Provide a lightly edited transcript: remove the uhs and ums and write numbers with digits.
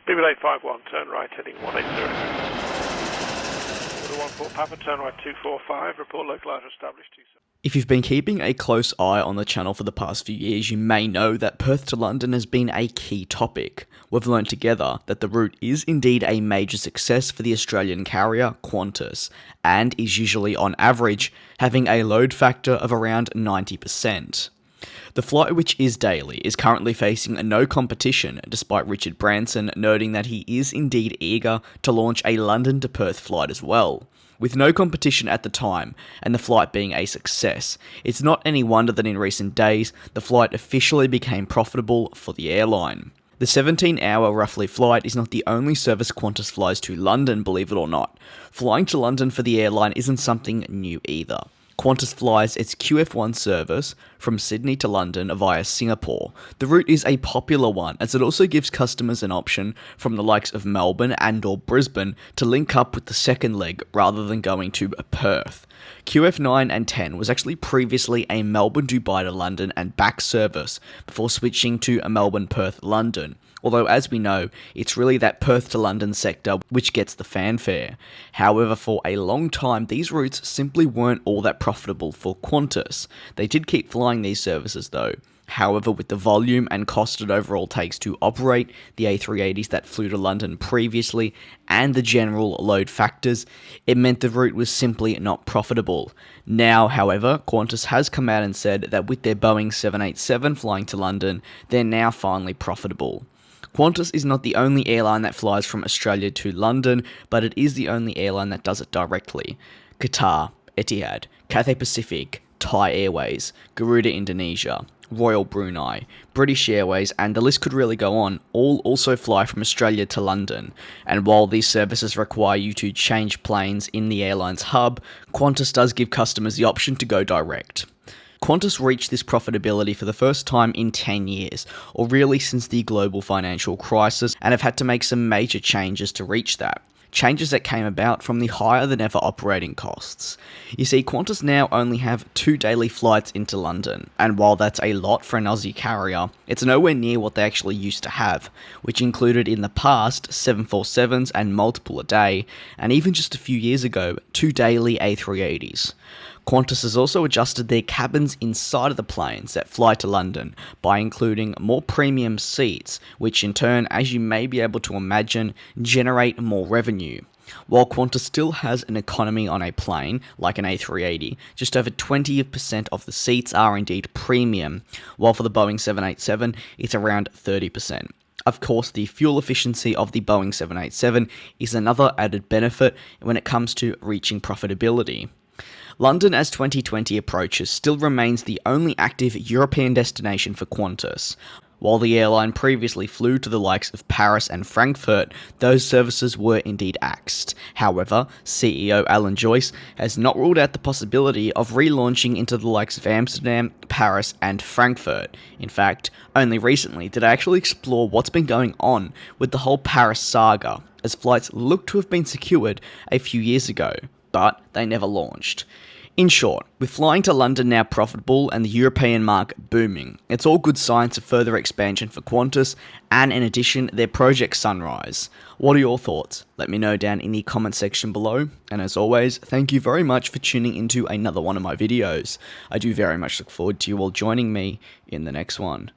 BB851, turn right heading 180. Order 14 Papa, turn right 245, report localizer established 27. If you've been keeping a close eye on the channel for the past few years, you may know that Perth to London has been a key topic. We've learned together that the route is indeed a major success for the Australian carrier Qantas, and is usually on average having a load factor of around 90%. The flight, which is daily, is currently facing no competition, despite Richard Branson noting that he is indeed eager to launch a London to Perth flight as well. With no competition at the time, and the flight being a success, it's not any wonder that in recent days, the flight officially became profitable for the airline. The 17-hour roughly flight is not the only service Qantas flies to London, believe it or not. Flying to London for the airline isn't something new either. Qantas flies its QF1 service from Sydney to London via Singapore. The route is a popular one, as it also gives customers an option from the likes of Melbourne and or Brisbane to link up with the second leg rather than going to Perth. QF9 and 10 was actually previously a Melbourne-Dubai to London and back service before switching to a Melbourne-Perth-London. Although, as we know, it's really that Perth to London sector which gets the fanfare. However, for a long time, these routes simply weren't all that profitable for Qantas. They did keep flying these services though. However, with the volume and cost it overall takes to operate the A380s that flew to London previously, and the general load factors, it meant the route was simply not profitable. Now, however, Qantas has come out and said that with their Boeing 787 flying to London, they're now finally profitable. Qantas is not the only airline that flies from Australia to London, but it is the only airline that does it directly. Qatar, Etihad, Cathay Pacific, Thai Airways, Garuda Indonesia, Royal Brunei, British Airways, and the list could really go on, all also fly from Australia to London. And while these services require you to change planes in the airline's hub, Qantas does give customers the option to go direct. Qantas reached this profitability for the first time in 10 years, or really since the global financial crisis, and have had to make some major changes to reach that. Changes that came about from the higher than ever operating costs. You see, Qantas now only have 2 daily flights into London, and while that's a lot for an Aussie carrier, it's nowhere near what they actually used to have, which included in the past 747s and multiple a day, and even just a few years ago, 2 daily A380s. Qantas has also adjusted their cabins inside of the planes that fly to London by including more premium seats, which in turn, as you may be able to imagine, generate more revenue. While Qantas still has an economy on a plane, like an A380, just over 20% of the seats are indeed premium, while for the Boeing 787, it's around 30%. Of course, the fuel efficiency of the Boeing 787 is another added benefit when it comes to reaching profitability. London, as 2020 approaches, still remains the only active European destination for Qantas. While the airline previously flew to the likes of Paris and Frankfurt, those services were indeed axed. However, CEO Alan Joyce has not ruled out the possibility of relaunching into the likes of Amsterdam, Paris, and Frankfurt. In fact, only recently did I actually explore what's been going on with the whole Paris saga, as flights look to have been secured a few years ago, but they never launched. In short, with flying to London now profitable and the European market booming, it's all good signs of further expansion for Qantas, and in addition, their Project Sunrise. What are your thoughts? Let me know down in the comment section below, and as always, thank you very much for tuning into another one of my videos. I do very much look forward to you all joining me in the next one.